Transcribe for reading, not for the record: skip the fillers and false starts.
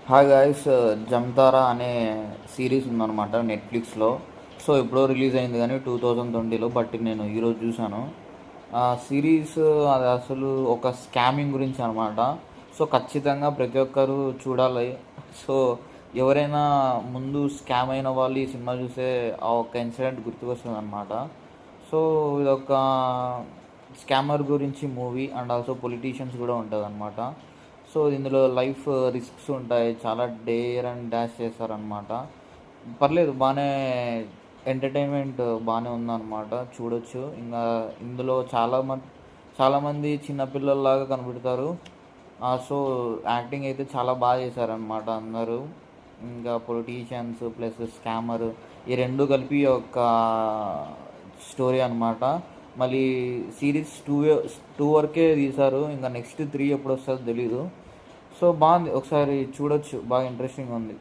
Hi guys, జమ్తారా అనే series ఉందన్నమాట నెట్ఫ్లిక్స్లో. సో ఎప్పుడో రిలీజ్ అయింది కానీ 2020లో, బట్ నేను ఈరోజు చూశాను ఆ సిరీస్. అది అసలు ఒక స్కామింగ్ గురించి అనమాట. సో ఖచ్చితంగా ప్రతి ఒక్కరు చూడాలి. సో ఎవరైనా ముందు స్కామ్ అయిన వాళ్ళు ఈ సినిమా చూస్తే ఆ ఒక్క ఇన్సిడెంట్ గుర్తుకొస్తుంది అనమాట. సో ఇదొక స్కామర్ గురించి మూవీ, అండ్ ఆల్సో పొలిటీషియన్స్ కూడా ఉంటుంది అనమాట. సో ఇందులో లైఫ్ రిస్క్స్ ఉంటాయి, చాలా డేర్ అండ్ డాష్ చేస్తారనమాట. పర్లేదు, బాగానే ఎంటర్టైన్మెంట్ బాగానే ఉందన్నమాట, చూడొచ్చు. ఇంకా ఇందులో చాలామంది చిన్నపిల్లల్లాగా కనబడతారు. సో యాక్టింగ్ అయితే చాలా బాగా చేశారనమాట అందరూ. ఇంకా పొలిటీషియన్స్ ప్లస్ స్కామర్, ఈ రెండు కలిపి ఒక స్టోరీ అనమాట. మళ్ళీ సిరీస్ టూ వరకే తీశారు, ఇంకా నెక్స్ట్ 3 ఎప్పుడు వస్తుందో తెలీదు. సో బాగుంది, ఒకసారి చూడొచ్చు, బాగా ఇంట్రెస్టింగ్ ఉంది.